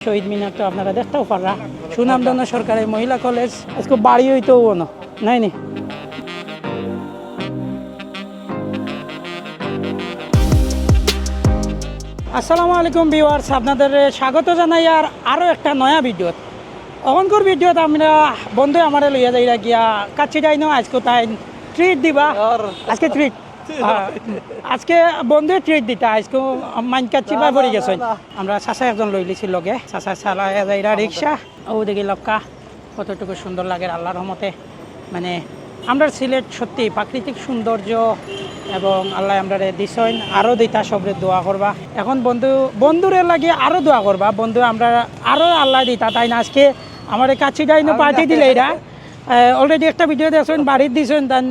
শহীদ মিনার তো আপনারা দেখতেও পাররা সুনামধন্য সরকারি মহিলা কলেজ আজকে বাড়ি হইতেও না নাই নি। আসসালামু আলাইকুম ভিউয়ার্স, আপনাদের স্বাগত জানাই আর আরও একটা নয়া ভিডিওত। অখনকার ভিডিওত আমরা বন্ধু আমার লইয়া যাইরা গিয়া কাছি যাইনো আজকে তাই ট্রিট দিবা। আজকে ট্রিট আজকে বন্ধু ট্রিট দিতা আজকে মাইন কাচ্ছি বা পড়ে গেছে। আমরা চাচা একজন লই লিছি লগে, চাচা চালায় যাইরা রিক্সা। ও দেখি লক্কা কতটুকু সুন্দর লাগে আল্লাহর রহমতে। মানে আমরা সিলেট সত্যি প্রাকৃতিক সৌন্দর্য এবং আল্লাহ আমরা দিছেন আরও দিতা সবরে দোয়া করবা। এখন বন্ধুরে লাগে আরও দোয়া করবা। বন্ধু আমরা আরও আল্লাহ দিতা তাই না। আজকে আমার কাছে যাইনো পার্টি দিলে এরা অলরেডি একটা ভিডিও দেখছেন বাড়ির দিছেন তান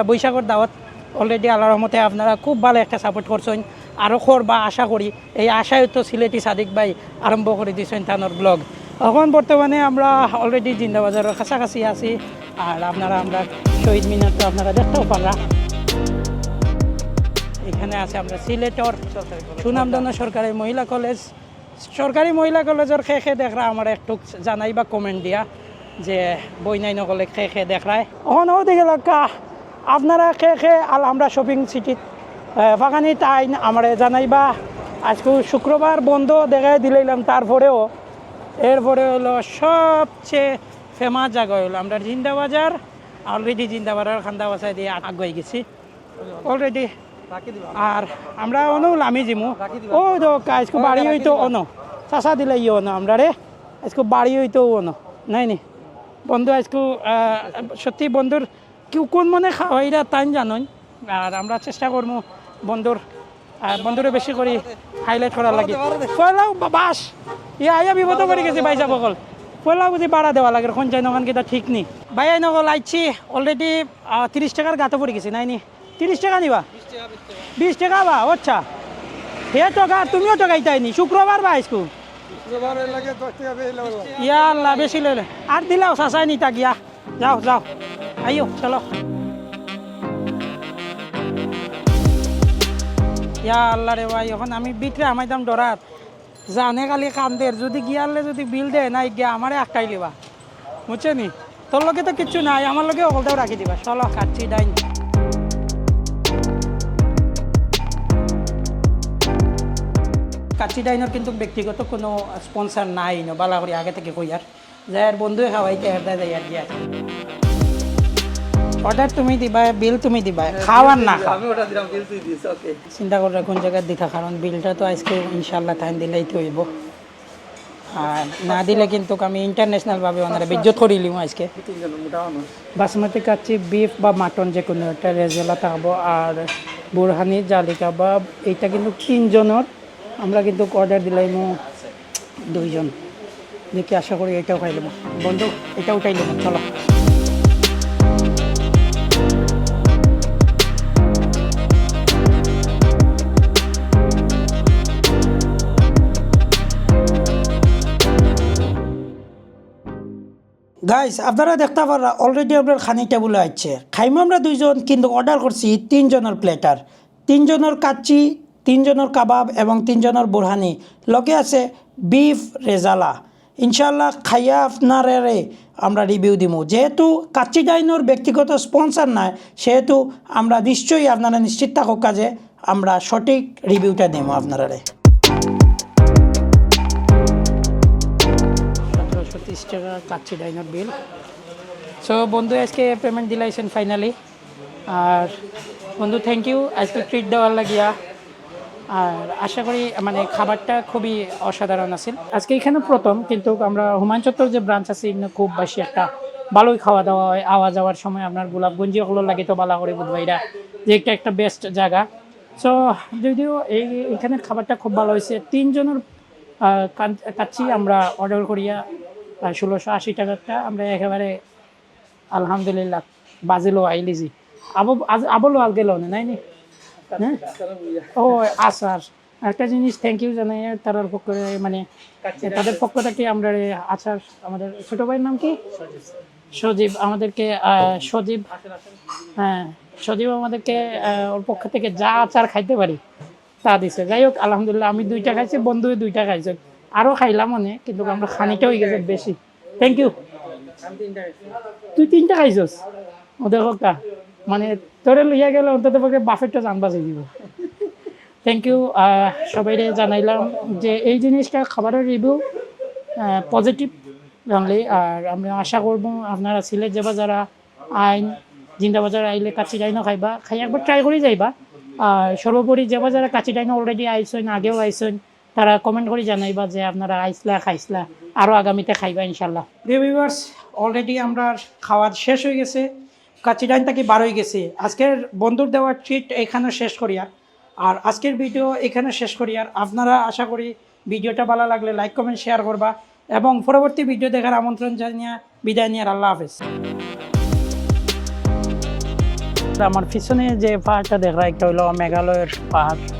বৈশাখের দাওয়াত। অলরেডি আল্লাহর রহমতে আপনারা খুব ভালো একটা সাপোর্ট করছেন, আরও করবা আশা করি। এই আশায় তো সিলেটি সাদিক ভাই আরম্ভ করে দিয়েছেন তানোর ব্লগ। এখন বর্তমানে আমরা অলরেডি জিন্দাবাজারের কাছাকাছি আছি আর আমরা শহীদ মিনার তো আপনারা দেখতেও পাররা। এখানে আছে আমরা সিলেটর সুনামধন্য সরকারি মহিলা কলেজ। সরকারি মহিলা কলেজের খেয়ে দেখরা আমার একটু জানাই বা কমেন্ট দিয়া যে বই নাই নকলে খেয়ে দেখরায়। এখন ও দিকে লক্কা আপনারা খেয়ে আমরা শপিং সিটিত ফাঁকানি তাই আমার জানাইবা। আজকে শুক্রবার বন্ধ দেখাই দিলাম। এরপরে হলো সবচেয়ে ফেমাস জায়গা হলো আমরা জিন্দাবাজার। অলরেডি জিন্দাবাজার খান্দা বাসায় দিয়ে আগুয়ে গেছি অলরেডি। আর আমরা অনো লামি জিমু ও আজকে বাড়ি হইতো অনো চাষা দিলে অনো আমরা রে আজকে বাড়ি হইতো অনো নাই নি। বন্ধু আজকে সত্যি বন্ধুর কেউ কোন মনে খাওয়াইরা তাই জানোই। আর আমরা চেষ্টা করবো বন্ধুরে বেশি করে হাইলাইট করার লাগে। পয়লাও বাস আইয়া বিপদ করে গেছে ভাই যাব কল পয়লা বুঝি বাড়া দেওয়া লাগে কোন চাই নখান কিটা ঠিক নি। ভাই আই নকল আইছি অলরেডি 30 টাকার গাতো পড়ে গেছে নাই নি। 30 টাকা নিবা 20 টাকা বা আচ্ছা হে টাকা তুমিও টাকাইতাইনি শুক্রবার বা আজকু ইয়া আল্লাহ বেশি লইলে আর দিলাও চাচাই নিতা গিয়া যাও আইও চলো। ইয়া আল্লাহ রে ভাই এখন আমি বিক্রে আমাইতাম ডরাত জানে খালি কান্দের যদি গিয়ারলে যদি বিল দেয় নাই গিয়া আমারে আটকাই লিবা বুঝছে নি। তোর লগে তো কিচ্ছু নাই আমার লগে অকলটাও রাখি দিবা। চলো কাচ্ছি ডাইন। কাচ্চি ডাইনের কিন্তু ব্যক্তিগত কোনো স্পন্সার নাই ন বালা করে আগে থেকে কই আর যাই আর বন্ধুয়ে খাওয়াইতে হেরদা যাই আর গিয়া অর্ডার তুমি দিবা বিল তুমি দিবা খাওয়ার না আমি অর্ডার দিলাম বিল তুই দিস ওকে চিন্তা করে কোন জায়গায় দিতা কারণ বিলটা তো আজকে ইনশাআল্লাহ টাইম দিলেই তো হইব। আর না দিলে কিন্তু আমি ইন্টারন্যাশনাল ভাবে ওনারা বিজ্জত করিলিম আজকে। বাসমতি কাচ্চি বিফ বা মাটন যে কোনো একটা রেজালা থাকবো আর বুরহানি জালি কাবাব এইটা কিন্তু 3 জনের আমরা কিন্তু অর্ডার দিলাম 2 জন দেখি আশা করি এটাও খাইলাম বন্ধু এটা উঠাইলাম। চলো গাইস আপনারা দেখতে পারা অলরেডি আপনার খানি টেবুলে আসছে খাইমো আমরা 2 জন কিন্তু অর্ডার করছি 3 জনের প্লেটার 3 জনের কাচ্চি 3 জনের কাবাব এবং 3 জনের বুরহানি লগে আছে বিফ রেজালা। ইনশাল্লাহ খাইয়া আপনারে আমরা রিভিউ দিব। যেহেতু কাচ্চি ডাইনোর ব্যক্তিগত স্পন্সার নাই সেহেতু আমরা নিশ্চয়ই আপনারা নিশ্চিত থাকুক কাজে আমরা সঠিক রিভিউটা দেব আপনারা। 1730 টাকা কাচ্চি ডাইনোর বিল। সো বন্ধু আজকে পেমেন্ট দিলাইছেন ফাইনালি। আর বন্ধু থ্যাংক ইউ আজকে ট্রিট দেওয়ার লাগিয়া। আর আশা করি মানে খাবারটা খুবই অসাধারণ আছে। আজকে এখানে প্রথম কিন্তু আমরা হুমায়ুন চত্বর যে ব্রাঞ্চ আছে এখানে খুব বেশি একটা ভালোই খাওয়া দাওয়া হয়। আওয়া যাওয়ার সময় আপনার গোলাপগঞ্জি ওগুলো লাগে তো বালা করে বুধবাইরা যে একটা বেস্ট জায়গা। সো যদিও এইখানের খাবারটা খুব ভালো হয়েছে। 3 জনের কাচ্চি আমরা অর্ডার করিয়া 1680 টাকাটা আমরা একেবারে আলহামদুলিল্লাহ বাজিলো আইলিজি আবলো আল গেল নাই নি। হ্যাঁ ও আচার একটা জিনিস থ্যাংক ইউ জানাই তার পক্ষ মানে তাদের পক্ষ থেকে আমরা আচার আমাদের ছোট ভাইয়ের নাম কি সজীব আমাদেরকে সজীব আমাদেরকে ওর পক্ষ থেকে যা আচার খাইতে পারি তা দিছে। যাই হোক আলহামদুলিল্লাহ আমি 2টা খাইছি বন্ধু 2টা খাইছে আরও খাইলাম অনেক, কিন্তু আমরা খানিটা হয়ে গেছে বেশি। Thank you. তুই 3টা খাইছস? ও দেখো কা, মানে তোরে লইয়া গেলে অন্তত পক্ষে বাফেটটা জান বাঁচিয়ে দিব। Thank you. সবাইকে জানাইলাম যে এই জিনিসটা খাবারের রিভিউ পজিটিভ অনলি। আর আমি আশা করব আপনারা সিলেট যাবা যারা আইন জিন্দা বাজার আইলে কাচ্চি ডাইনও খাইবা, খাই একবার ট্রাই করে যাইবা। আর সর্বোপরি যাবা যারা কাচ্চি ডাইনও অলরেডি আইসেন, আগেও আইসেন, তারা কমেন্ট করে জানাইবা যে আপনারা আইসলা খাইসলা, আরও আগামীতে খাইবা ইনশাল্লাহ। প্রিয় ভিউয়ার্স, অলরেডি আমরা খাওয়া শেষ হয়ে গেছে, কাচ্চি ডাইন থেকে বার হয়ে গেছে। আজকের বন্ধুর দেওয়ার ট্রিট এখানে শেষ করিয়া আর আজকের ভিডিও এখানে শেষ করি। আর আপনারা আশা করি ভিডিওটা ভালো লাগলে লাইক কমেন্ট শেয়ার করবা এবং পরবর্তী ভিডিও দেখার আমন্ত্রণ জানিয়ে বিদায় নিয়ে আল্লাহ হাফেজ। আমার পিছনে যে পাহাড়টা দেখা একটা হইলো মেঘালয়ের পাহাড়।